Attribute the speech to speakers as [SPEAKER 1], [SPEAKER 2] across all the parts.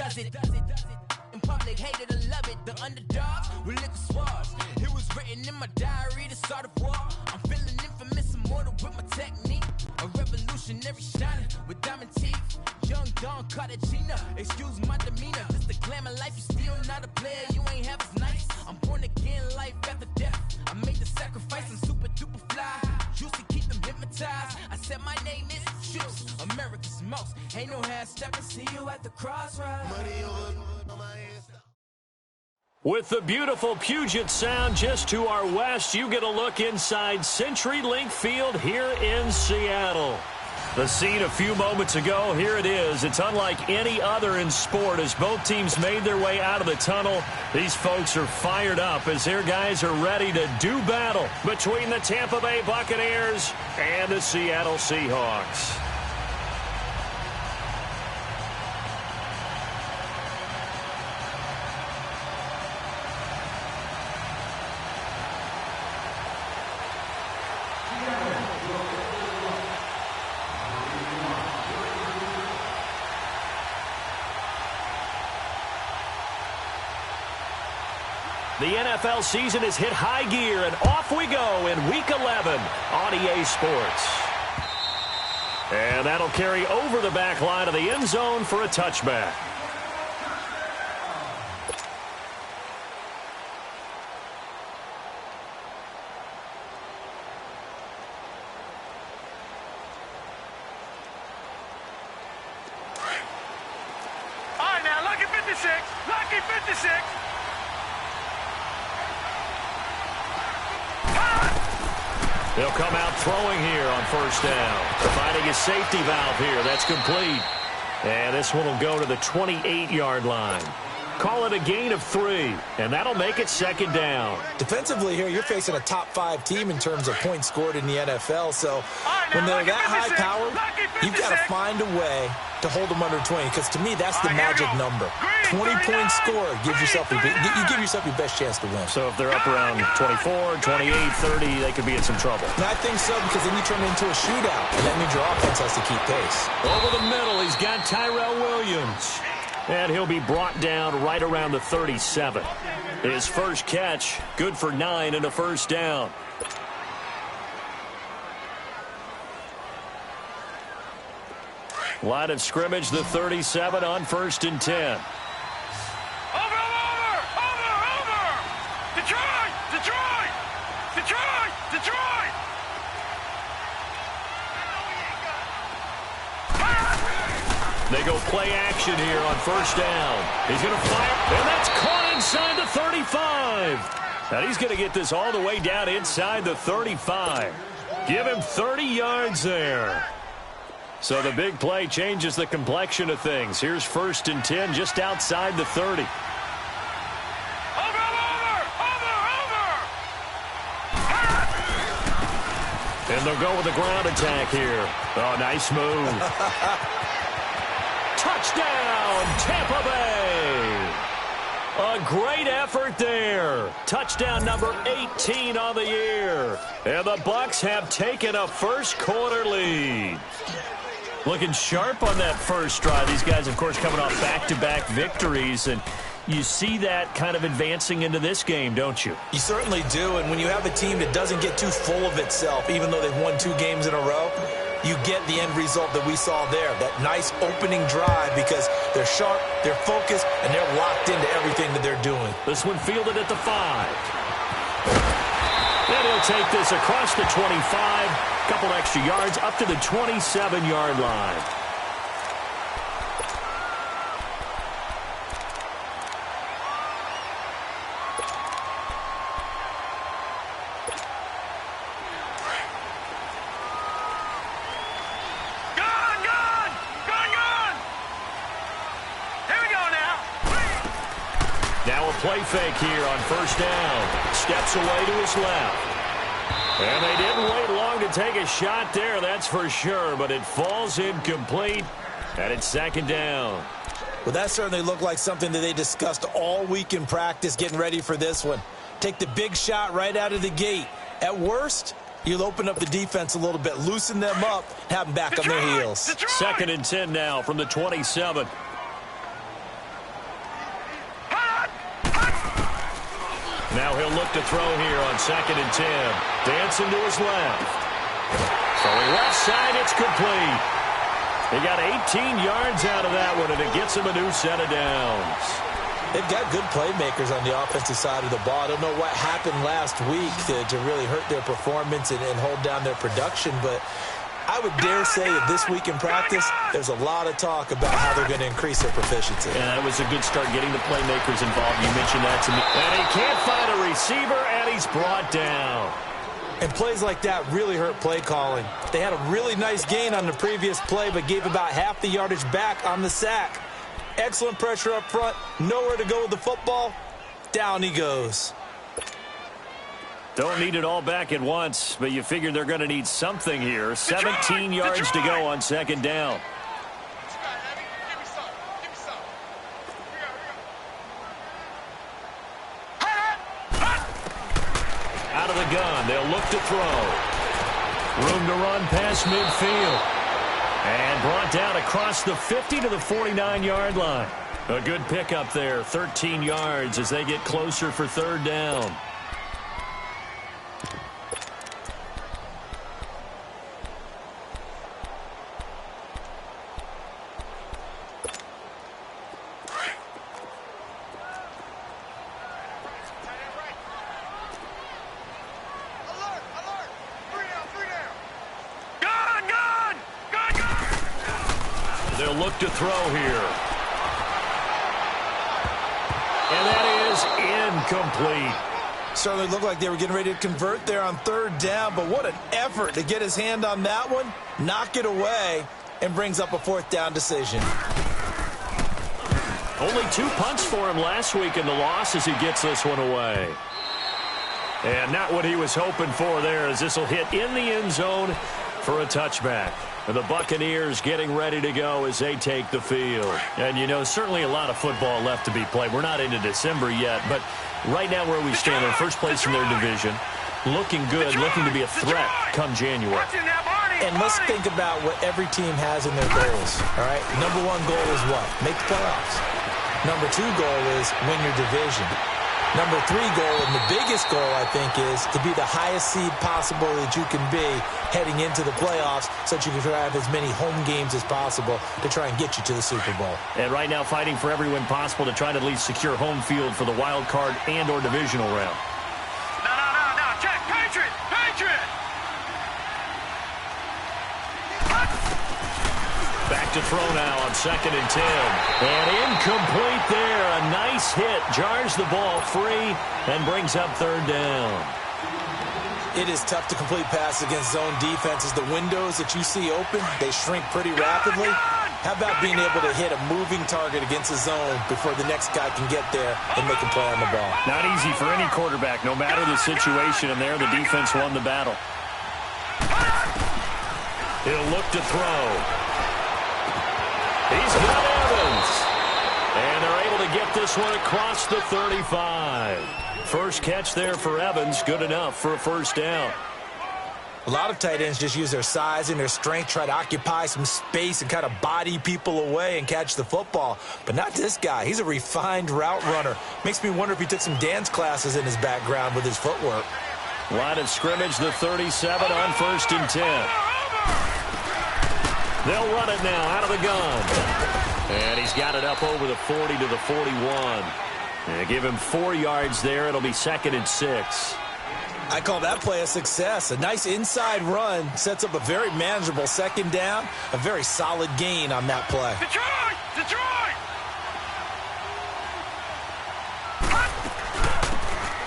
[SPEAKER 1] does it. In public, hated or love it. The underdogs with liquor swabs. It was written in my diary to start a war. I'm feeling infamous, immortal with my technique. A revolutionary shining with diamond teeth. Young Don Cartagena, excuse my demeanor. This the glamour life, you still not a player. You ain't half as nice. I'm born again, life after death. I made the sacrifice, I'm super duper fly. Used to keep them hypnotized. I said my name is Juice, America's most. Ain't no half stepping. See you at the crossroads. Money over my hands.
[SPEAKER 2] With the beautiful Puget Sound just to our west, you get a look inside CenturyLink Field here in Seattle. The scene a few moments ago, here it is. It's unlike any other in sport as both teams made their way out of the tunnel. These folks are fired up as their guys are ready to do battle between the Tampa Bay Buccaneers and the Seattle Seahawks. The NFL season has hit high gear, and off we go in Week 11 on EA Sports. And that'll carry over the back line of the end zone for a touchback.
[SPEAKER 3] All right, now, lucky 56. Lucky 56.
[SPEAKER 2] They'll come out throwing here on first down. They're finding a safety valve here. That's complete. And this one will go to the 28-yard line. Call it a gain of 3, and that'll make it second down.
[SPEAKER 4] Defensively here, you're facing a top-5 team in terms of points scored in the NFL. So when they're that high-powered, you've got to find a way to hold them under 20, because to me, that's the magic number. 20-point score gives yourself you give yourself your best chance to win.
[SPEAKER 2] So if they're up around 24, 28, 30, they could be in some trouble.
[SPEAKER 4] And I think so, because then you turn it into a shootout, and that means your offense has to keep pace.
[SPEAKER 2] Over the middle, he's got Tyrell Williams. And he'll be brought down right around the 37. His first catch, good for 9 and a first down. Line of scrimmage, the 37 on 1st and 10.
[SPEAKER 3] Over! Detroit! Detroit! Detroit! Detroit!
[SPEAKER 2] They go play action here on first down. He's going to fire, and that's caught inside the 35. And he's going to get this all the way down inside the 35. Give him 30 yards there. So the big play changes the complexion of things. Here's 1st and 10 just outside the 30. And they'll go with a ground attack here. Oh, nice move. Touchdown, Tampa Bay. A great effort there. Touchdown number 18 on the year. And the Bucs have taken a first-quarter lead. Looking sharp on that first drive. These guys, of course, coming off back-to-back victories, and you see that kind of advancing into this game, don't you?
[SPEAKER 4] You certainly do, and when you have a team that doesn't get too full of itself, even though they've won 2 games in a row, you get the end result that we saw there, that nice opening drive, because they're sharp, they're focused, and they're locked into everything that they're doing.
[SPEAKER 2] This one fielded at the 5. And he'll take this across the 25, couple extra yards up to the 27-yard line. Play fake here on first down. Steps away to his left. And they didn't wait long to take a shot there, that's for sure. But it falls incomplete, and it's second down.
[SPEAKER 4] Well, that certainly looked like something that they discussed all week in practice getting ready for this one. Take the big shot right out of the gate. At worst, you'll open up the defense a little bit, loosen them up, have them back on their heels.
[SPEAKER 2] Second and 10 now from the 27. Now he'll look to throw here on 2nd and 10. Dancing to his left. Throwing left side, it's complete. He got 18 yards out of that one, and it gets him a new set of downs.
[SPEAKER 4] They've got good playmakers on the offensive side of the ball. I don't know what happened last week to really hurt their performance and hold down their production, but I would dare say that this week in practice, there's a lot of talk about how they're going to increase their proficiency.
[SPEAKER 2] Yeah, that was a good start getting the playmakers involved. You mentioned that to me. And he can't find a receiver, and he's brought down.
[SPEAKER 4] And plays like that really hurt play calling. They had a really nice gain on the previous play, but gave about half the yardage back on the sack. Excellent pressure up front. Nowhere to go with the football. Down he goes.
[SPEAKER 2] Don't need it all back at once, but you figure they're going to need something here. 17 yards to go on 2nd down. Out of the gun, they'll look to throw. Room to run past midfield. And brought down across the 50 to the 49-yard line. A good pickup there, 13 yards as they get closer for 3rd down. They'll look to throw here. And that is incomplete.
[SPEAKER 4] Certainly looked like they were getting ready to convert there on 3rd down, but what an effort to get his hand on that one, knock it away, and brings up a 4th down decision.
[SPEAKER 2] Only 2 punts for him last week in the loss as he gets this one away. And not what he was hoping for there, as this will hit in the end zone for a touchback. And the Buccaneers getting ready to go as they take the field. And, you know, certainly a lot of football left to be played. We're not into December yet, but right now where we stand, in first place in their division, looking good, looking to be a threat come January.
[SPEAKER 4] And let's think about what every team has in their goals, all right? Number 1 goal is what? Make the playoffs. Number 2 goal is win your division. Number 3 goal, and the biggest goal, I think, is to be the highest seed possible that you can be heading into the playoffs so that you can have as many home games as possible to try and get you to the Super Bowl.
[SPEAKER 2] And right now fighting for every win possible to try to at least secure home field for the wild card and or divisional round.
[SPEAKER 3] No. Check. Patriot.
[SPEAKER 2] Back to throw now on 2nd and 10. And incomplete there. A nice hit. Jars the ball free and brings up 3rd down.
[SPEAKER 4] It is tough to complete passes against zone defenses. The windows that you see open, they shrink pretty rapidly. How about being able to hit a moving target against a zone before the next guy can get there and make a play on the ball?
[SPEAKER 2] Not easy for any quarterback, no matter the situation. And there, the defense won the battle. He'll look to throw. He's got Evans. And they're able to get this one across the 35. First catch there for Evans. Good enough for a 1st down.
[SPEAKER 4] A lot of tight ends just use their size and their strength, try to occupy some space and kind of body people away and catch the football. But not this guy. He's a refined route runner. Makes me wonder if he took some dance classes in his background with his footwork.
[SPEAKER 2] Line of scrimmage, the 37 on 1st and 10. They'll run it now out of the gun. And he's got it up over the 40 to the 41. They give him 4 yards there. It'll be 2nd and 6.
[SPEAKER 4] I call that play a success. A nice inside run sets up a very manageable 2nd down. A very solid gain on that play.
[SPEAKER 3] Detroit!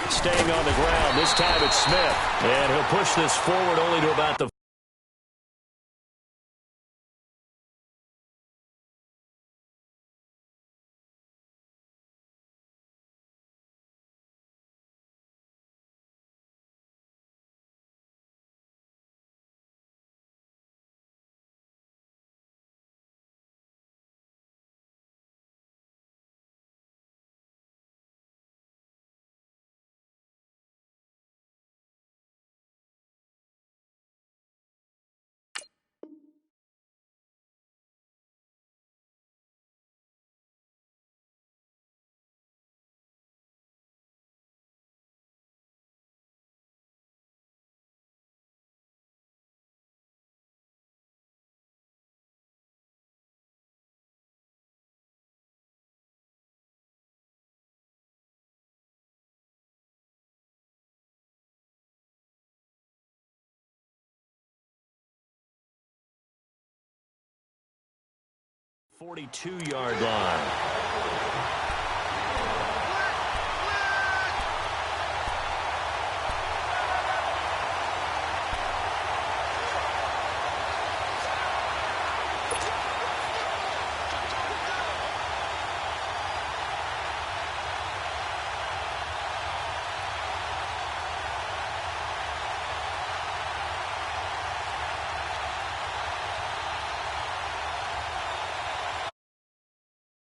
[SPEAKER 2] Staying on the ground. This time it's Smith. And he'll push this forward only to about the 42-yard line.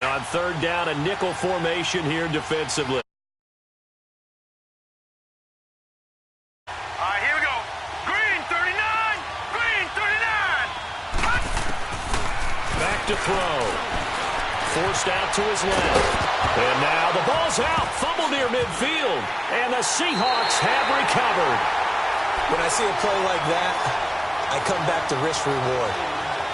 [SPEAKER 2] On third down, a nickel formation here defensively.
[SPEAKER 3] All right, here we go. Green 39. Green 39.
[SPEAKER 2] Back to throw. Forced out to his left. And now the ball's out. Fumble near midfield. And the Seahawks have recovered.
[SPEAKER 4] When I see a play like that, I come back to risk reward.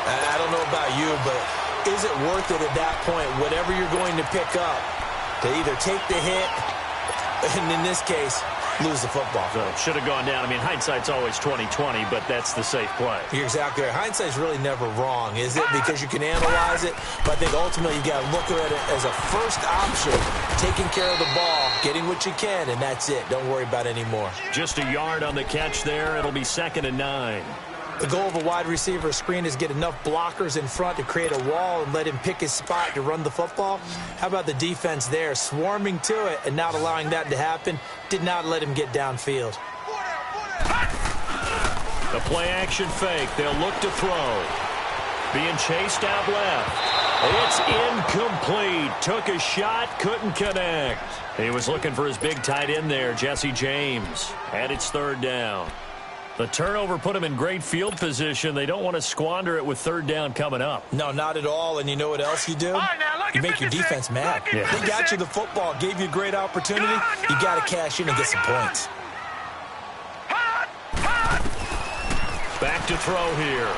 [SPEAKER 4] I don't know about you, but is it worth it at that point, whatever you're going to pick up, to either take the hit, and in this case, lose the football?
[SPEAKER 2] So should have gone down. I mean, hindsight's always 20/20, but that's the safe play.
[SPEAKER 4] You're exactly right. Hindsight's really never wrong, is it? Because you can analyze it, but I think ultimately you got to look at it as a first option, taking care of the ball, getting what you can, and that's it. Don't worry about any more.
[SPEAKER 2] Just a yard on the catch there. It'll be 2nd and 9.
[SPEAKER 4] The goal of a wide receiver screen is get enough blockers in front to create a wall and let him pick his spot to run the football. How about the defense there, swarming to it and not allowing that to happen? Did not let him get downfield.
[SPEAKER 2] The play-action fake. They'll look to throw. Being chased out left. It's incomplete. Took a shot, couldn't connect. He was looking for his big tight end there, Jesse James. And it's 3rd down. The turnover put him in great field position. They don't want to squander it with 3rd down coming up.
[SPEAKER 4] No, not at all. And you know what else you do? You make your defense mad.
[SPEAKER 2] Yeah.
[SPEAKER 4] They got you the football, gave you a great opportunity. You got to cash in and get some points.
[SPEAKER 2] Back to throw here.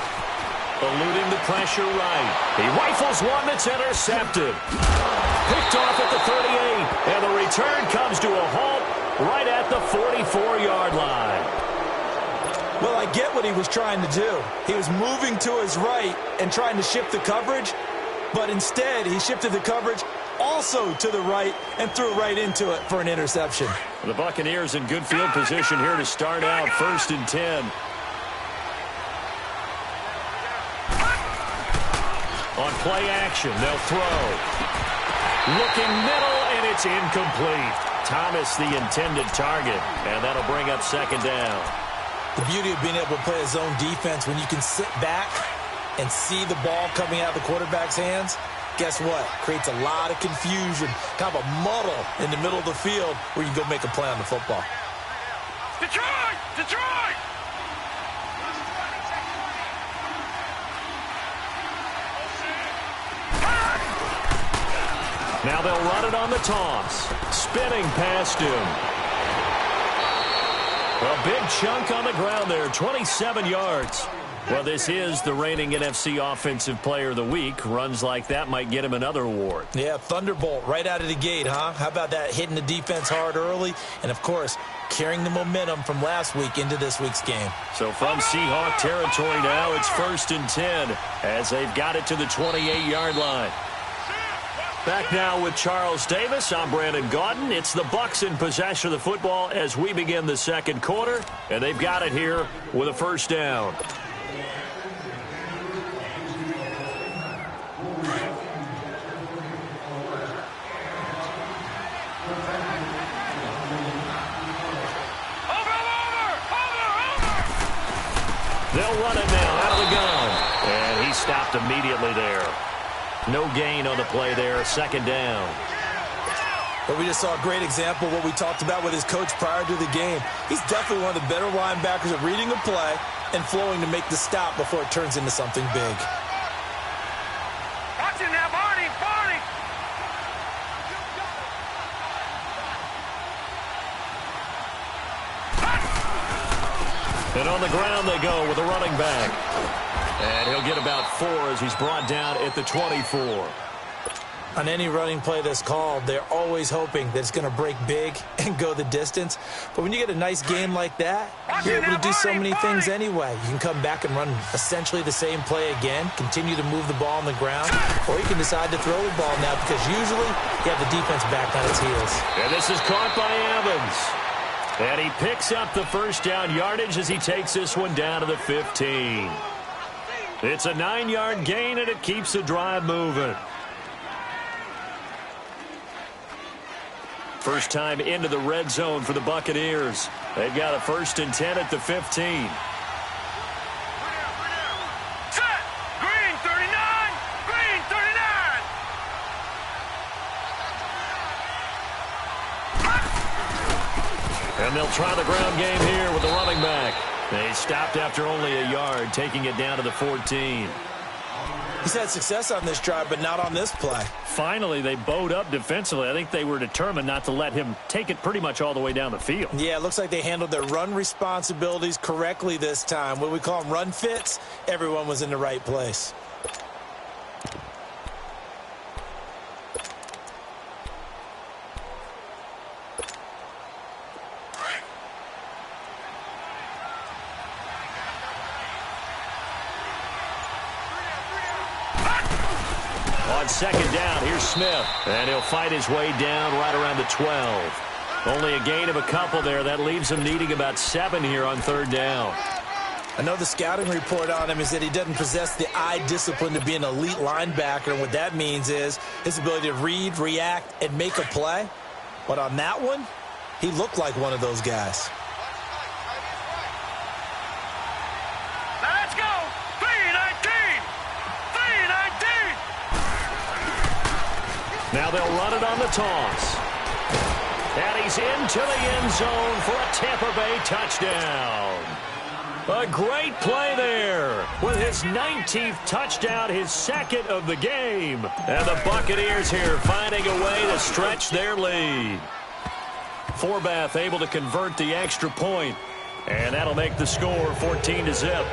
[SPEAKER 2] Eluding the pressure right. He rifles one that's intercepted. Picked off at the 38. And the return comes to a halt right at the 44-yard line.
[SPEAKER 4] Well, I get what he was trying to do. He was moving to his right and trying to shift the coverage, but instead he shifted the coverage also to the right and threw right into it for an interception.
[SPEAKER 2] The Buccaneers in good field position here to start out 1st and 10. On play action, they'll throw. Looking middle, and it's incomplete. Thomas the intended target, and that'll bring up 2nd down.
[SPEAKER 4] The beauty of being able to play a zone defense, when you can sit back and see the ball coming out of the quarterback's hands, guess what? Creates a lot of confusion, kind of a muddle in the middle of the field where you can go make a play on the football.
[SPEAKER 3] Detroit! Detroit!
[SPEAKER 2] Now they'll run it on the toss. Spinning past him. A big chunk on the ground there, 27 yards. Well, this is the reigning NFC Offensive Player of the Week. Runs like that might get him another award.
[SPEAKER 4] Yeah, thunderbolt right out of the gate, huh? How about that, hitting the defense hard early? And, of course, carrying the momentum from last week into this week's game.
[SPEAKER 2] So from Seahawk territory now, it's 1st and 10 as they've got it to the 28-yard line. Back now with Charles Davis. I'm Brandon Gaudin. It's the Bucs in possession of the football as we begin the 2nd quarter, and they've got it here with a 1st down. They'll run it now out of the gun, and he stopped immediately there. No gain on the play there, 2nd down.
[SPEAKER 4] But we just saw a great example of what we talked about with his coach prior to the game. He's definitely one of the better linebackers at reading a play and flowing to make the stop before it turns into something big.
[SPEAKER 3] Watch him now, Barney! Barney!
[SPEAKER 2] And on the ground they go with a running back. And he'll get about 4 as he's brought down at the 24.
[SPEAKER 4] On any running play that's called, they're always hoping that it's going to break big and go the distance. But when you get a nice game like that, you're able to do so many things anyway. You can come back and run essentially the same play again, continue to move the ball on the ground, or you can decide to throw the ball now because usually you have the defense back on its heels.
[SPEAKER 2] And this is caught by Evans. And he picks up the first down yardage as he takes this one down to the 15. It's a 9-yard gain, and it keeps the drive moving. First time into the red zone for the Buccaneers. They've got a 1st and 10 at the 15.
[SPEAKER 3] Set! Green 39! Green 39!
[SPEAKER 2] And they'll try the ground game here with the running back. They stopped after only a yard, taking it down to the 14.
[SPEAKER 4] He's had success on this drive, but not on this play.
[SPEAKER 2] Finally, they bowed up defensively. I think they were determined not to let him take it pretty much all the way down the field.
[SPEAKER 4] Yeah, it looks like they handled their run responsibilities correctly this time. What we call them run fits, everyone was in the right place.
[SPEAKER 2] Second down, here's Smith. And he'll fight his way down right around the 12. Only a gain of a couple there. That leaves him needing about 7 here on 3rd down.
[SPEAKER 4] I know the scouting report on him is that he doesn't possess the eye discipline to be an elite linebacker. And what that means is his ability to read, react, and make a play. But on that one, he looked like one of those guys.
[SPEAKER 2] Now they'll run it on the toss. And he's into the end zone for a Tampa Bay touchdown. A great play there with his 19th touchdown, his 2nd of the game. And the Buccaneers here finding a way to stretch their lead. Forbath able to convert the extra point. And that'll make the score 14-0.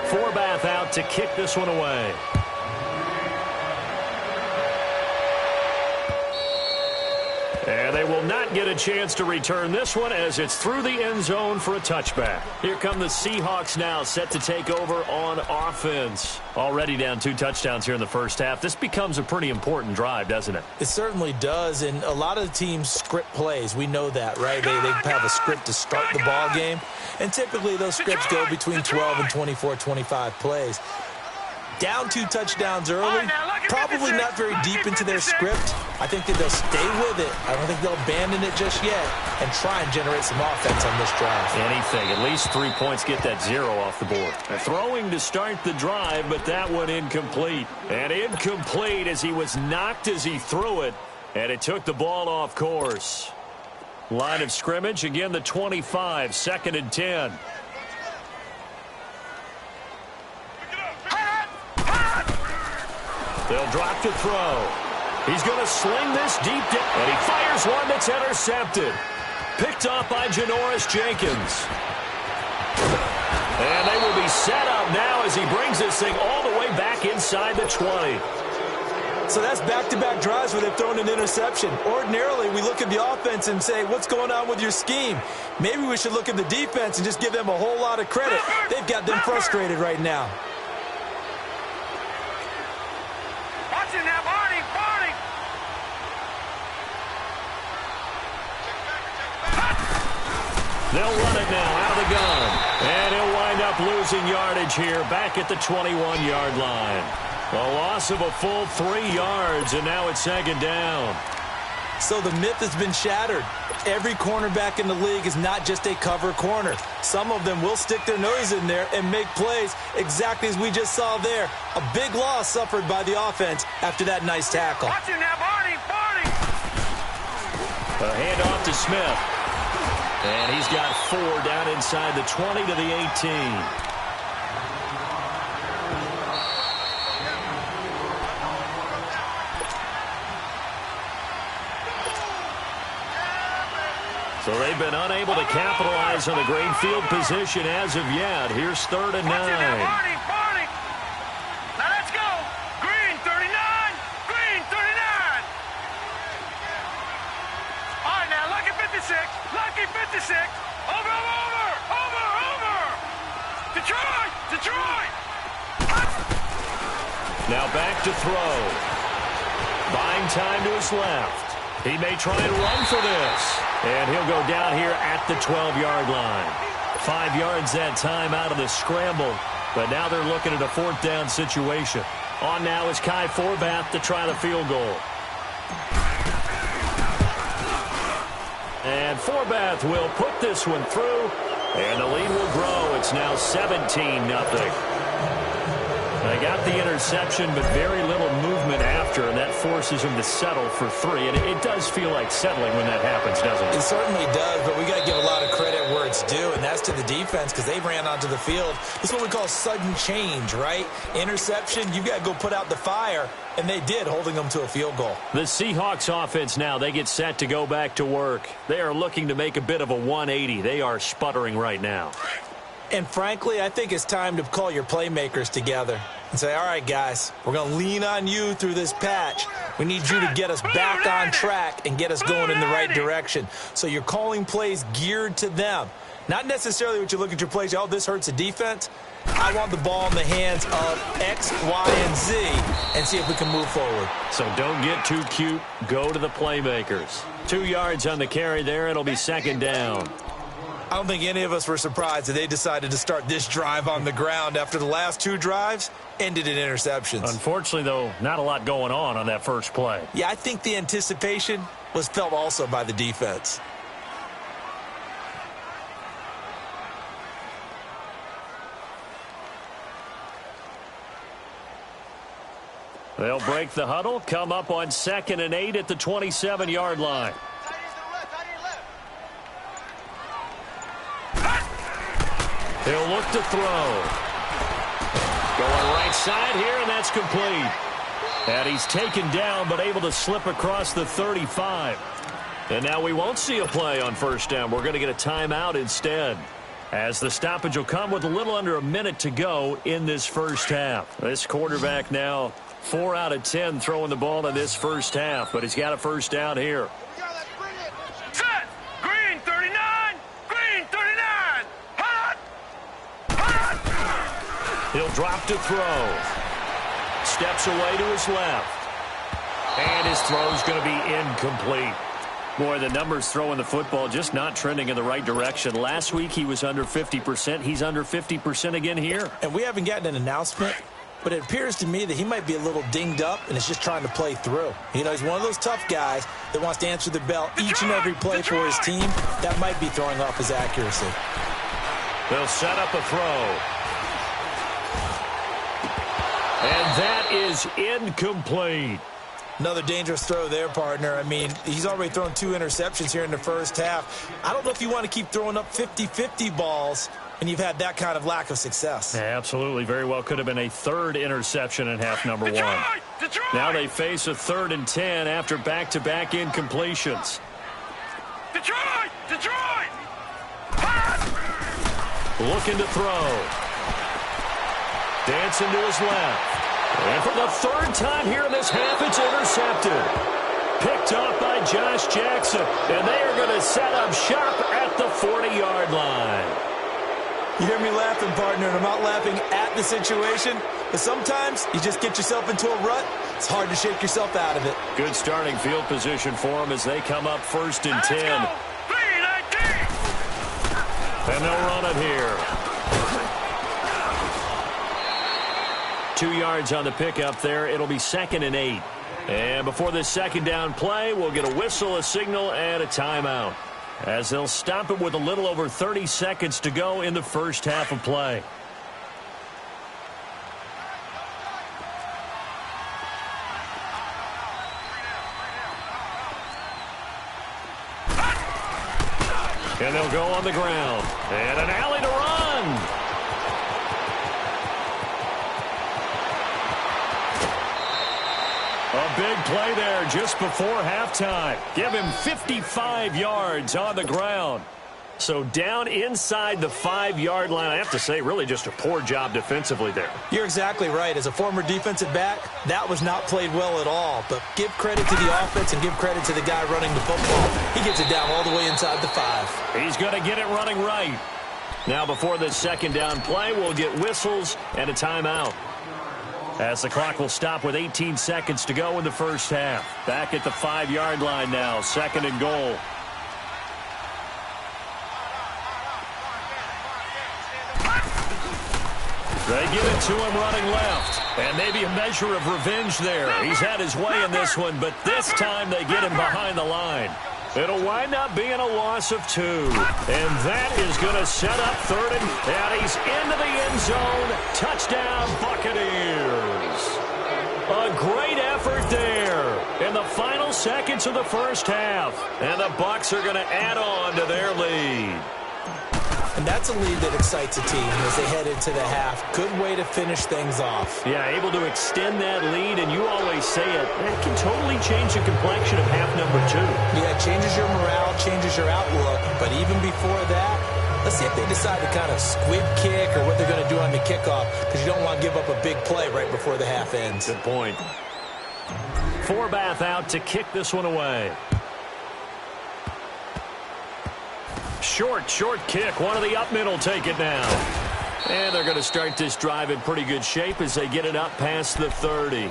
[SPEAKER 2] Forbath out to kick this one away. And they will not get a chance to return this one as it's through the end zone for a touchback. Here come the Seahawks now set to take over on offense. Already down 2 touchdowns here in the first half. This becomes a pretty important drive, doesn't it?
[SPEAKER 4] It certainly does, and a lot of the teams script plays. We know that, right? They have a script to start the ball game, and typically those scripts go between 12 and 24, 25 plays. Down 2 touchdowns early, probably not very deep into their script. I think that they'll stay with it. I don't think they'll abandon it just yet and try and generate some offense on this drive.
[SPEAKER 2] Anything. At least 3 points, get that 0 off the board. Throwing to start the drive, but that one incomplete. And incomplete as he was knocked as he threw it, and it took the ball off course. Line of scrimmage, again the 25, 2nd and 10. They'll drop to throw. He's going to sling this deep down, and he fires one that's intercepted. Picked off by Janoris Jenkins. And they will be set up now as he brings this thing all the way back inside the 20.
[SPEAKER 4] So that's back-to-back drives where they've thrown an interception. Ordinarily, we look at the offense and say, what's going on with your scheme? Maybe we should look at the defense and just give them a whole lot of credit. They've got them frustrated right now.
[SPEAKER 2] They'll run it now out of the gun. And he'll wind up losing yardage here back at the 21-yard line. A loss of a full 3 yards, and now it's 2nd down.
[SPEAKER 4] So the myth has been shattered. Every cornerback in the league is not just a cover corner. Some of them will stick their nose in there and make plays exactly as we just saw there. A big loss suffered by the offense after that nice tackle.
[SPEAKER 3] Watching now, Barney.
[SPEAKER 2] A handoff to Smith. And he's got 4 down inside the 20 to the 18. So they've been unable to capitalize on the great field position as of yet. Here's 3rd and 9.
[SPEAKER 3] Barney. Now let's go. Green 39. Green
[SPEAKER 2] back to throw. Buying time to his left. He may try and run for this. And he'll go down here at the 12-yard line. 5 yards that time out of the scramble. But now they're looking at a 4th down situation. On now is Kai Forbath to try the field goal. And Forbath will put this one through. And the lead will grow. It's now 17-0. They got the interception, but very little movement after, and that forces him to settle for 3. And it does feel like settling when that happens, doesn't it?
[SPEAKER 4] It certainly does, but we got to give a lot of credit where it's due, and that's to the defense because they ran onto the field. This is what we call sudden change, right? Interception, you got to go put out the fire, and they did, holding them to a field goal.
[SPEAKER 2] The Seahawks offense now, they get set to go back to work. They are looking to make a bit of a 180. They are sputtering right now.
[SPEAKER 4] And frankly, I think it's time to call your playmakers together and say, all right, guys, we're going to lean on you through this patch. We need you to get us back on track and get us going in the right direction. So you're calling plays geared to them. Not necessarily what you look at your plays, oh, this hurts the defense. I want the ball in the hands of X, Y, and Z and see if we can move forward.
[SPEAKER 2] So don't get too cute. Go to the playmakers. 2 yards on the carry there. It'll be 2nd down.
[SPEAKER 4] I don't think any of us were surprised that they decided to start this drive on the ground after the last 2 drives ended in interceptions.
[SPEAKER 2] Unfortunately, though, not a lot going on that first play.
[SPEAKER 4] Yeah, I think the anticipation was felt also by the defense.
[SPEAKER 2] They'll break the huddle, come up on 2nd and 8 at the 27-yard line. He'll look to throw. Going right side here, and that's complete. And he's taken down, but able to slip across the 35. And now we won't see a play on 1st down. We're going to get a timeout instead, as the stoppage will come with a little under a minute to go in this first half. This quarterback now 4 out of 10 throwing the ball in this first half, but he's got a 1st down here.
[SPEAKER 3] Set! Green 39! Green 39! Hot! Hot!
[SPEAKER 2] He'll drop to throw. Steps away to his left. And his throw's going to be incomplete. Boy, the numbers throwing the football just not trending in the right direction. Last week he was under 50%. He's under 50% again here.
[SPEAKER 4] And we haven't gotten an announcement, but it appears to me that he might be a little dinged up and is just trying to play through. You know, he's one of those tough guys that wants to answer the bell each and every play for his team. That might be throwing off his accuracy.
[SPEAKER 2] They'll set up a throw. And that is incomplete.
[SPEAKER 4] Another dangerous throw there, partner. I mean, he's already thrown 2 interceptions here in the first half. I don't know if you want to keep throwing up 50-50 balls when you've had that kind of lack of success.
[SPEAKER 2] Yeah, absolutely. Very well could have been a 3rd interception in half number 1. Now they face a 3rd and 10 after back-to-back incompletions.
[SPEAKER 3] Detroit! Detroit!
[SPEAKER 2] Looking to throw. Dancing to his left. And for the 3rd time here in this half, it's intercepted. Picked off by Josh Jackson. And they are going to set up shop at the 40-yard line.
[SPEAKER 4] You hear me laughing, partner, and I'm not laughing at the situation. But sometimes you just get yourself into a rut. It's hard to shake yourself out of it.
[SPEAKER 2] Good starting field position for them as they come up 1st and 10. And they'll run it here. 2 yards on the pickup there. It'll be 2nd and 8. And before this 2nd down play, we'll get a whistle, a signal, and a timeout, as they'll stop it with a little over 30 seconds to go in the first half of play. And they'll go on the ground. And an alley to run. A big play there just before halftime. Give him 55 yards on the ground. So down inside the 5-yard line. I have to say, really just a poor job defensively there.
[SPEAKER 4] You're exactly right. As a former defensive back, that was not played well at all. But give credit to the offense and give credit to the guy running the football. He gets it down all the way inside the 5.
[SPEAKER 2] He's going to get it running right. Now before this 2nd down play, we'll get whistles and a timeout. as the clock will stop with 18 seconds to go in the first half. Back at the 5-yard line now, 2nd and goal. They give it to him running left. And maybe a measure of revenge there. He's had his way in this one, but this time they get him behind the line. It'll wind up being a loss of 2. And that is going to set up 3rd and he's into the end zone. Touchdown, Buccaneers. A great effort there in the final seconds of the first half. And the Bucs are going to add on to their lead.
[SPEAKER 4] And that's a lead that excites a team as they head into the half. Good way to finish things off.
[SPEAKER 2] Yeah, able to extend that lead, and you always say it can totally change the complexion of half number 2.
[SPEAKER 4] Yeah, it changes your morale, changes your outlook. But even before that, let's see if they decide to kind of squib kick or what they're going to do on the kickoff, because you don't want to give up a big play right before the half ends.
[SPEAKER 2] Good point. Forbath out to kick this one away. Short kick. One of the up middle take it now. And they're going to start this drive in pretty good shape as they get it up past the 30.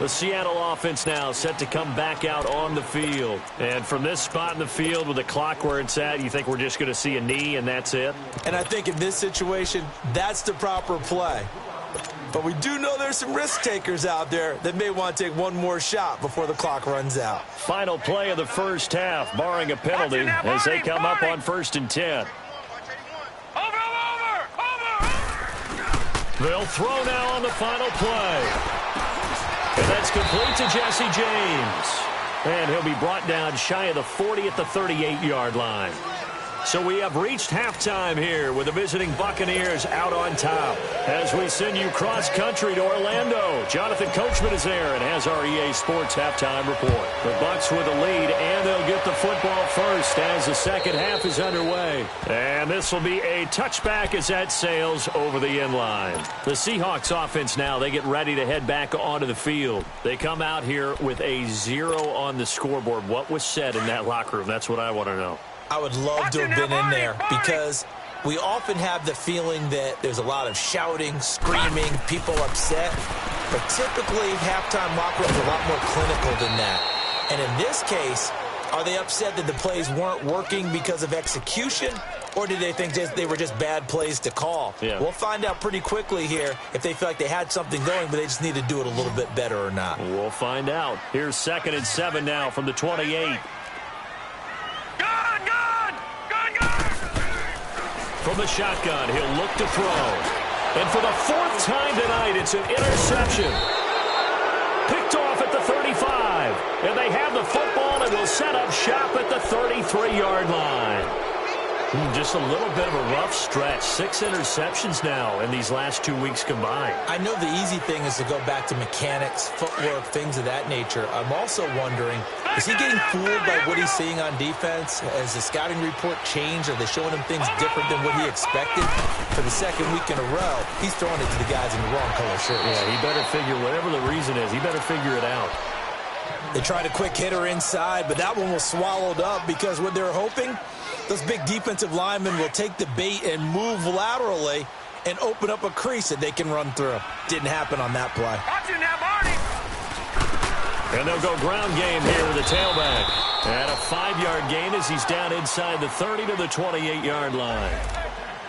[SPEAKER 2] The Seattle offense now set to come back out on the field. And from this spot in the field with the clock where it's at, you think we're just going to see a knee and that's it?
[SPEAKER 4] And I think in this situation, that's the proper play. But we do know there's some risk takers out there that may want to take one more shot before the clock runs out.
[SPEAKER 2] Final play of the first half, barring a penalty, as they come up on 1st and 10. They'll throw now on the final play. And that's complete to Jesse James. And he'll be brought down shy of the 40 at the 38-yard line. So we have reached halftime here with the visiting Buccaneers out on top. As we send you cross-country to Orlando, Jonathan Coachman is there and has our EA Sports halftime report. The Bucs with the lead, and they'll get the football first as the second half is underway. And this will be a touchback as that sails over the end line. The Seahawks offense now, they get ready to head back onto the field. They come out here with a 0 on the scoreboard. What was said in that locker room? That's what I want to know.
[SPEAKER 4] I would love to have been in there because we often have the feeling that there's a lot of shouting, screaming, people upset. But typically, halftime locker rooms are a lot more clinical than that. And in this case, are they upset that the plays weren't working because of execution? Or did they think they were just bad plays to call?
[SPEAKER 2] Yeah.
[SPEAKER 4] We'll find out pretty quickly here if they feel like they had something going, but they just need to do it a little bit better or not.
[SPEAKER 2] We'll find out. Here's 2nd and 7 now from the 28. From the shotgun, he'll look to throw. And for the 4th time tonight, it's an interception. Picked off at the 35. And they have the football and will set up shop at the 33-yard line. Just a little bit of a rough stretch. 6 interceptions now in these last 2 weeks combined.
[SPEAKER 4] I know the easy thing is to go back to mechanics, footwork, things of that nature. I'm also wondering, is he getting fooled by what he's seeing on defense? Has the scouting report changed? Are they showing him things different than what he expected? For the 2nd week in a row, he's throwing it to the guys in the wrong color shirts.
[SPEAKER 2] Yeah, he better figure, whatever the reason is, he better figure it out.
[SPEAKER 4] They tried a quick hitter inside, but that one was swallowed up because what they're hoping, those big defensive linemen will take the bait and move laterally and open up a crease that they can run through. Didn't happen on that play.
[SPEAKER 2] And they'll go ground game here with the tailback. And a 5-yard gain as he's down inside the 30 to the 28-yard line.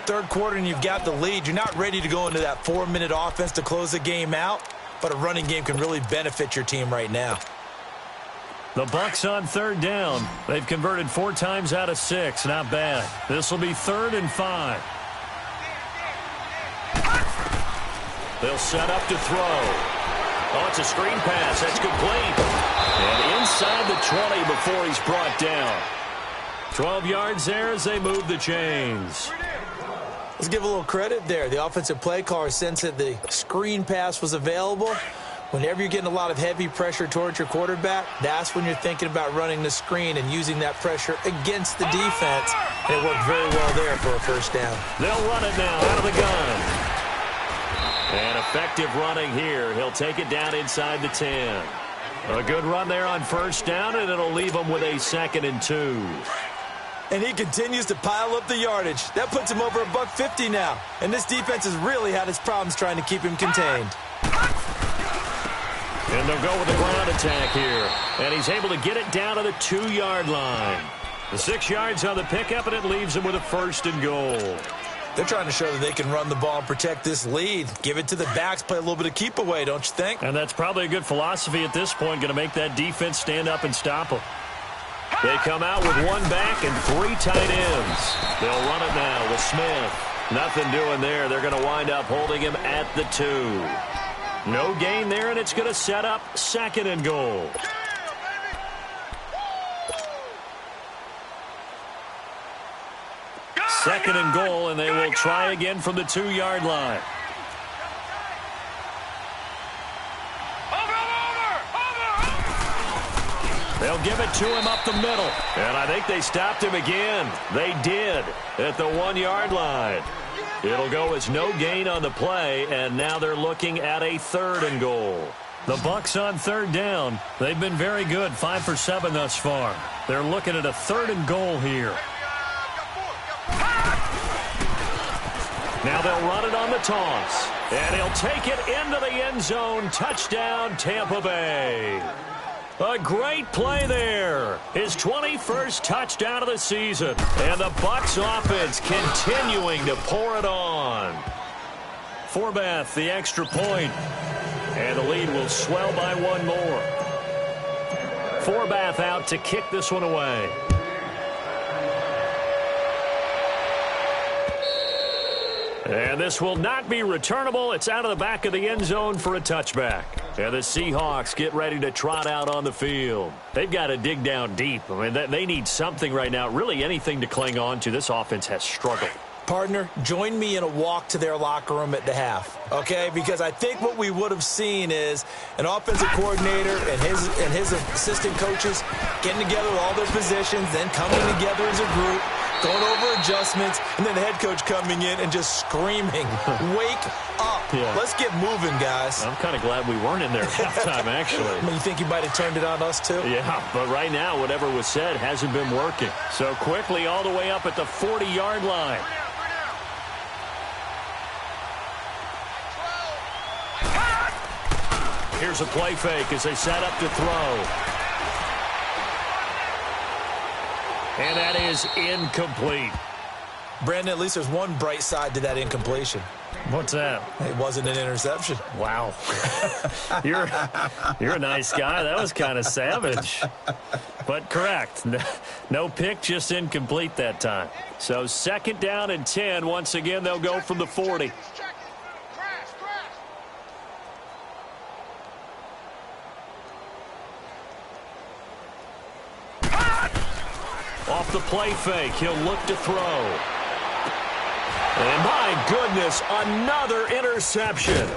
[SPEAKER 4] 3rd quarter and you've got the lead. You're not ready to go into that 4-minute offense to close the game out, but a running game can really benefit your team right now.
[SPEAKER 2] The Bucs on 3rd down. They've converted 4 times out of 6. Not bad. This will be 3rd and 5. They'll set up to throw. Oh, it's a screen pass. That's complete. And inside the 20 before he's brought down. 12 yards there as they move the chains.
[SPEAKER 4] Let's give a little credit there. The offensive play caller sensed that the screen pass was available. Whenever you're getting a lot of heavy pressure towards your quarterback, that's when you're thinking about running the screen and using that pressure against the defense. And it worked very well there for a 1st down.
[SPEAKER 2] They'll run it now out of the gun. And effective running here. He'll take it down inside the 10. A good run there on 1st down, and it'll leave him with a 2nd and 2.
[SPEAKER 4] And he continues to pile up the yardage. That puts him over $150 now. And this defense has really had its problems trying to keep him contained.
[SPEAKER 2] And they'll go with the ground attack here. And he's able to get it down to the 2-yard line. The 6 yards on the pickup, and it leaves him with a 1st and goal.
[SPEAKER 4] They're trying to show that they can run the ball and protect this lead. Give it to the backs, play a little bit of keep away, don't you think?
[SPEAKER 2] And that's probably a good philosophy at this point, going to make that defense stand up and stop them. They come out with 1 back and 3 tight ends. They'll run it now with Smith. Nothing doing there. They're going to wind up holding him at the 2. No gain there, and it's going to set up 2nd and goal. Second and goal, and they will try again from the 2-yard line. They'll give it to him up the middle. And I think they stopped him again. They did at the 1-yard line. It'll go as no gain on the play, and now they're looking at a 3rd and goal. The Bucs on 3rd down. They've been very good, 5 for 7 thus far. They're looking at a 3rd and goal here. Now they'll run it on the toss. And he'll take it into the end zone. Touchdown, Tampa Bay. A great play there. His 21st touchdown of the season. And the Bucs offense continuing to pour it on. Forbath, the extra point. And the lead will swell by 1 more. Forbath out to kick this one away. And this will not be returnable. It's out of the back of the end zone for a touchback. And the Seahawks get ready to trot out on the field. They've got to dig down deep. I mean, they need something right now, really anything to cling on to. This offense has struggled.
[SPEAKER 4] Partner, join me in a walk to their locker room at the half, okay? Because I think what we would have seen is an offensive coordinator and his assistant coaches getting together with all their positions, then coming together as a group, going over adjustments, and then the head coach coming in and just screaming, wake up. Yeah. Let's get moving, guys.
[SPEAKER 2] I'm kind of glad we weren't in there at halftime, actually.
[SPEAKER 4] I mean, you think he might have turned it on us, too?
[SPEAKER 2] Yeah, but right now, whatever was said hasn't been working. So quickly all the way up at the 40-yard line. Here's a play fake as they set up to throw. And that is incomplete.
[SPEAKER 4] Brandon, at least there's one bright side to that incompletion.
[SPEAKER 2] What's that?
[SPEAKER 4] It wasn't an interception.
[SPEAKER 2] Wow. You're a nice guy. That was kind of savage. But correct. No pick, just incomplete that time. So 2nd down and 10. Once again, they'll go from the 40. Off the play fake, he'll look to throw. And my goodness, another interception.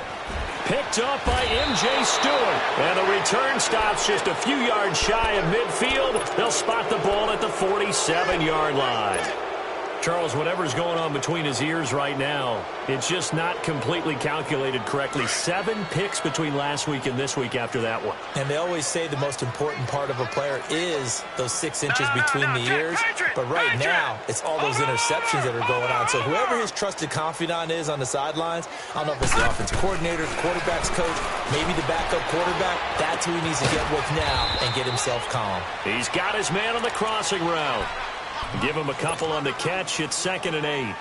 [SPEAKER 2] Picked up by M.J. Stewart. And the return stops just a few yards shy of midfield. They'll spot the ball at the 47-yard line. Charles, whatever's going on between his ears right now, it's just not completely calculated correctly. 7 picks between last week and this week after that one.
[SPEAKER 4] And they always say the most important part of a player is those 6 inches between the ears. But right now, it's all those interceptions that are going on. So whoever his trusted confidant is on the sidelines, I don't know if it's the offensive coordinator, the quarterback's coach, maybe the backup quarterback, that's who he needs to get with now and get himself calm.
[SPEAKER 2] He's got his man on the crossing route. Give him a couple on the catch. It's 2nd and 8.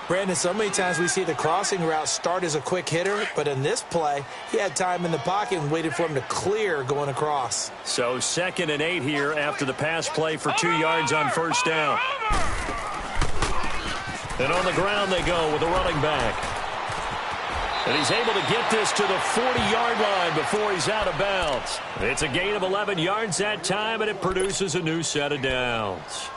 [SPEAKER 4] Brandon, so many times we see the crossing route start as a quick hitter, but in this play, he had time in the pocket and waited for him to clear going across.
[SPEAKER 2] So 2nd and 8 here after the pass play for 2 yards on 1st down. And on the ground they go with a running back. And he's able to get this to the 40-yard line before he's out of bounds. It's a gain of 11 yards that time, and it produces a new set of downs.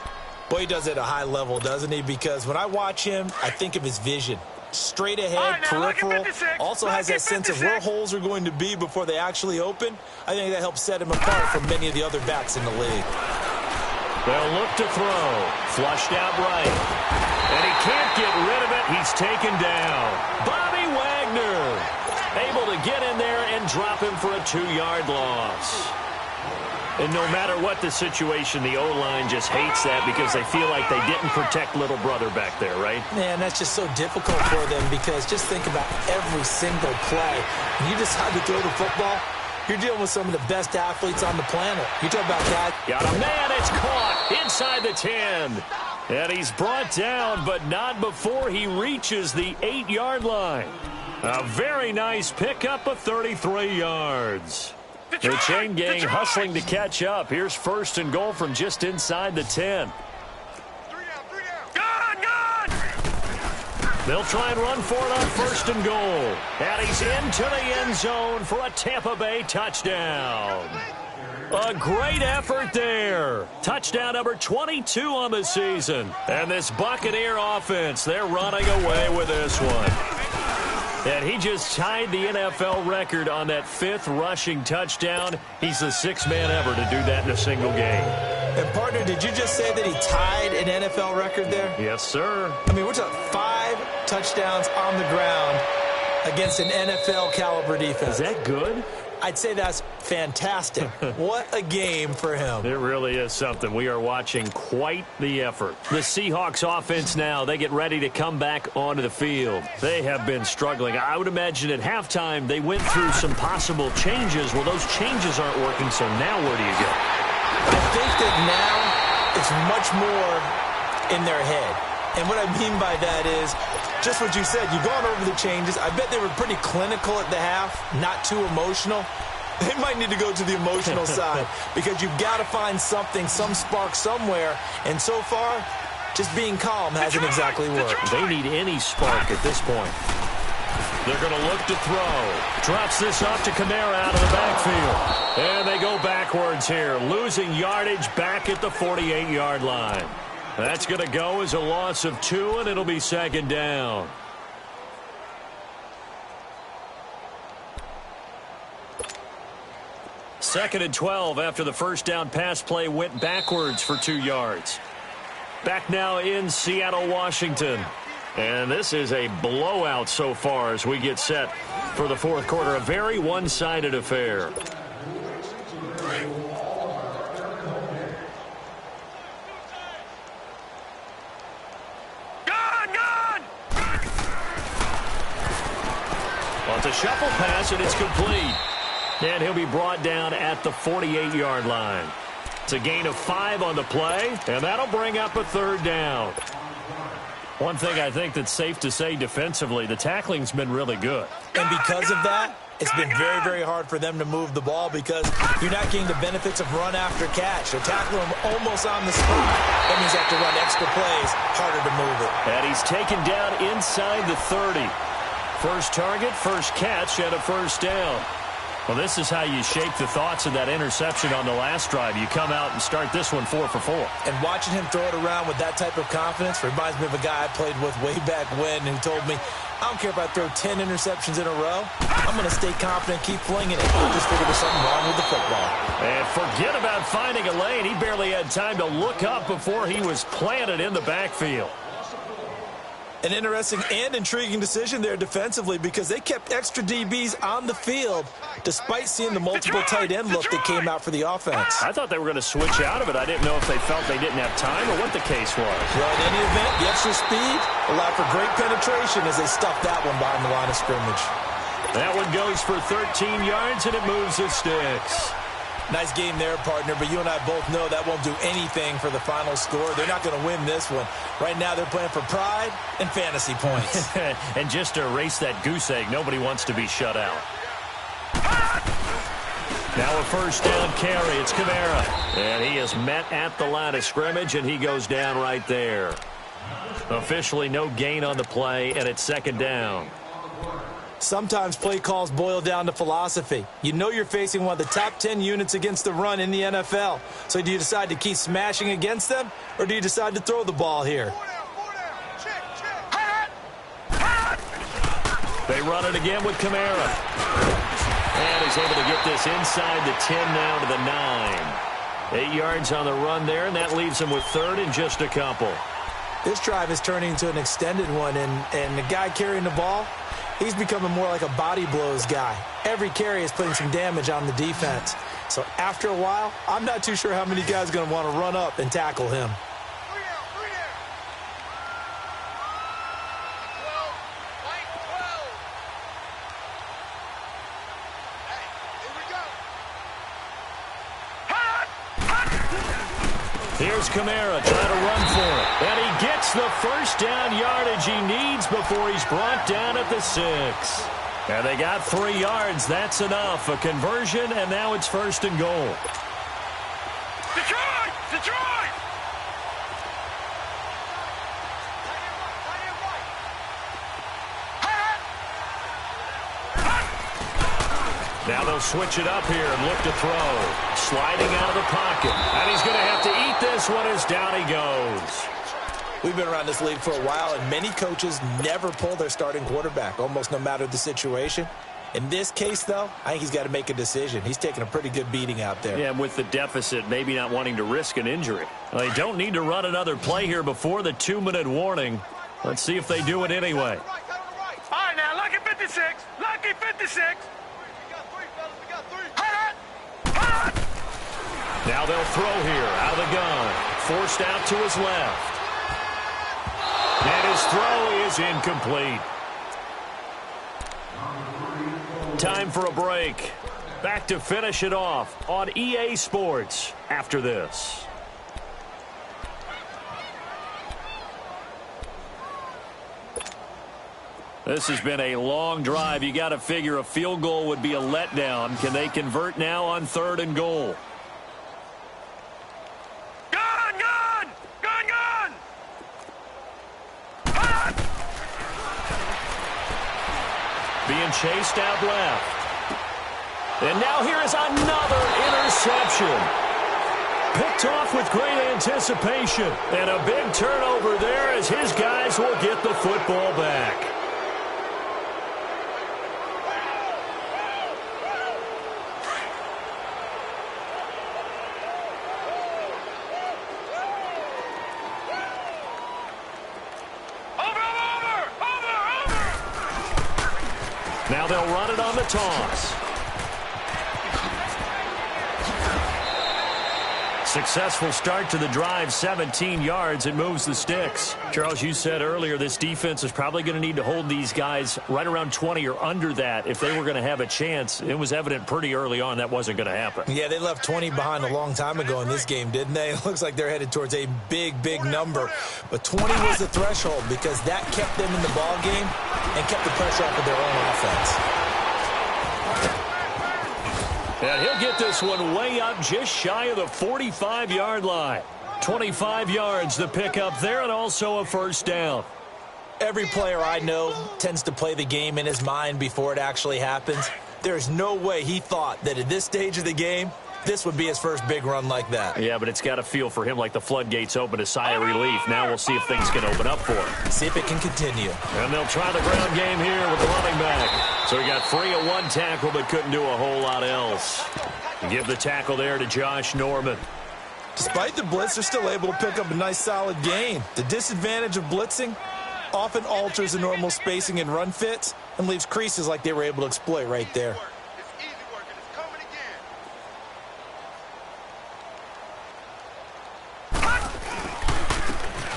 [SPEAKER 4] Boy, he does it at a high level, doesn't he? Because when I watch him, I think of his vision. Straight ahead, peripheral. Also has that sense of where holes are going to be before they actually open. I think that helps set him apart from many of the other backs in the league.
[SPEAKER 2] They'll look to throw. Flushed out right. And he can't get rid of it. He's taken down. Bobby Wagner able to get in there and drop him for a 2-yard loss. And no matter what the situation, the O-line just hates that because they feel like they didn't protect little brother back there, right?
[SPEAKER 4] Man, that's just so difficult for them because just think about every single play. When you decide to throw the football, You're dealing with some of the best athletes on the planet. You talk about guys.
[SPEAKER 2] Got a man. It's caught inside the 10. And he's brought down, but not before he reaches the 8-yard line. A very nice pickup of 33 yards. The chain gang hustling to catch up. Here's 1st and goal from just inside the 10. They'll try and run for it on 1st and goal. And he's into the end zone for a Tampa Bay touchdown. A great effort there. Touchdown number 22 on the season. And this Buccaneer offense, they're running away with this one. And he just tied the NFL record on that 5th rushing touchdown. He's the 6th man ever to do that in a single game.
[SPEAKER 4] And, partner, did you just say that he tied an NFL record there?
[SPEAKER 2] Yes, sir.
[SPEAKER 4] I mean, we're talking 5 touchdowns on the ground against an NFL-caliber defense.
[SPEAKER 2] Is that good?
[SPEAKER 4] I'd say that's fantastic. What a game for him.
[SPEAKER 2] It really is something. We are watching quite the effort. The Seahawks offense now, they get ready to come back onto the field. They have been struggling. I would imagine at halftime they went through some possible changes. Well, those changes aren't working, so now where do you go?
[SPEAKER 4] I think that now it's much more in their head. And what I mean by that is just what you said. You've gone over the changes. I bet they were pretty clinical at the half, not too emotional. They might need to go to the emotional side because you've got to find something, some spark somewhere. And so far, just being calm hasn't exactly worked.
[SPEAKER 2] They need any spark at this point. They're going to look to throw. Drops this off to Kamara out of the backfield. And they go backwards here, losing yardage back at the 48-yard line. That's going to go as a loss of 2, and it'll be 2nd down. Second and 12 after the first down pass play went backwards for 2 yards. Back now in Seattle, Washington. And this is a blowout so far as we get set for the 4th quarter. A very one-sided affair. Well, it's a shuffle pass, and it's complete. And he'll be brought down at the 48-yard line. It's a gain of 5 on the play, and that'll bring up a 3rd down. One thing I think that's safe to say defensively, the tackling's been really good.
[SPEAKER 4] And because of that, it's been very, very hard for them to move the ball because you're not getting the benefits of run after catch. They're tackling them almost on the spot. That means they have to run extra plays, harder to move it.
[SPEAKER 2] And he's taken down inside the 30. First target, first catch, and a 1st down. Well, this is how you shape the thoughts of that interception on the last drive. You come out and start this one 4 for 4.
[SPEAKER 4] And watching him throw it around with that type of confidence reminds me of a guy I played with way back when who told me, I don't care if I throw 10 interceptions in a row. I'm going to stay confident, keep flinging it. I just figured there's something wrong with the football.
[SPEAKER 2] And forget about finding a lane. He barely had time to look up before he was planted in the backfield.
[SPEAKER 4] An interesting and intriguing decision there defensively because they kept extra DBs on the field despite seeing the multiple tight end look that came out for the offense.
[SPEAKER 2] I thought they were going to switch out of it. I didn't know if they felt they didn't have time or what the case was.
[SPEAKER 4] Well, in any event, the extra speed allowed for great penetration as they stuffed that one behind the line of scrimmage.
[SPEAKER 2] That one goes for 13 yards, and it moves the sticks.
[SPEAKER 4] Nice game there, partner, but you and I both know that won't do anything for the final score. They're not going to win this one. Right now they're playing for pride and fantasy points.
[SPEAKER 2] And just to erase that goose egg, nobody wants to be shut out. Now a 1st down carry. It's Kamara. And he is met at the line of scrimmage, and he goes down right there. Officially no gain on the play, and it's 2nd down.
[SPEAKER 4] Sometimes play calls boil down to philosophy. You know you're facing one of the top 10 units against the run in the NFL. So do you decide to keep smashing against them, or do you decide to throw the ball here?
[SPEAKER 2] They run it again with Kamara. And he's able to get this inside the 10 now to the 9. 8 yards on the run there, and that leaves him with 3rd and just a couple.
[SPEAKER 4] This drive is turning into an extended one, and the guy carrying the ball, he's becoming more like a body blows guy. Every carry is putting some damage on the defense. So after a while, I'm not too sure how many guys are going to want to run up and tackle him.
[SPEAKER 2] Here's Kamara trying to run for it. And he gets the first down yardage he needs before he's brought down at the 6. And they got 3 yards. That's enough. A conversion, and now it's 1st and goal.
[SPEAKER 3] Detroit! Detroit!
[SPEAKER 2] Now they'll switch it up here and look to throw. Sliding out of the pocket. And he's going to have to eat this one as down he goes.
[SPEAKER 4] We've been around this league for a while, and many coaches never pull their starting quarterback, almost no matter the situation. In this case, though, I think he's got to make a decision. He's taking a pretty good beating out there.
[SPEAKER 2] Yeah, with the deficit, maybe not wanting to risk an injury. Well, they don't need to run another play here before the 2-minute warning. Let's see if they do it anyway.
[SPEAKER 3] All right, now, lucky 56. Lucky 56.
[SPEAKER 2] Now they'll throw here out of the gun. Forced out to his left. And his throw is incomplete. Time for a break. Back to finish it off on EA Sports after this. This has been a long drive. You got to figure a field goal would be a letdown. Can they convert now on 3rd and goal?
[SPEAKER 3] Gun! Gun! Gun! Gun!
[SPEAKER 2] Being chased out left. And now here is another interception. Picked off with great anticipation. And a big turnover there as his guys will get the football back. Now they'll run it on the toss. Successful start to the drive, 17 yards. It moves the sticks. Charles, you said earlier this defense is probably going to need to hold these guys right around 20 or under that if they were going to have a chance. It was evident pretty early on that wasn't going to happen.
[SPEAKER 4] Yeah, they left 20 behind a long time ago in this game, didn't they? It looks like they're headed towards a big, big number. But 20 was the threshold because that kept them in the ball game and kept the pressure off of their own offense.
[SPEAKER 2] And he'll get this one way up just shy of the 45-yard line. 25 yards to pick up there and also a first down.
[SPEAKER 4] Every player I know tends to play the game in his mind before it actually happens. There's no way he thought that at this stage of the game, this would be his first big run like that.
[SPEAKER 2] Yeah, but it's got to feel for him like the floodgates open, a sigh of relief. Now we'll see if things can open up for him.
[SPEAKER 4] See if it can continue.
[SPEAKER 2] And they'll try the ground game here with the running back. So he got free of one tackle but couldn't do a whole lot else. Give the tackle there to Josh Norman.
[SPEAKER 4] Despite the blitz, they're still able to pick up a nice solid gain. The disadvantage of blitzing often alters the normal spacing and run fits and leaves creases like they were able to exploit right there.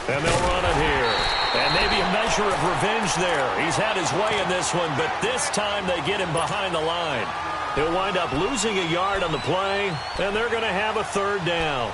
[SPEAKER 2] And they'll run it here. And maybe a measure of revenge there. He's had his way in this one, but this time they get him behind the line. He'll wind up losing a yard on the play, and they're going to have a third down.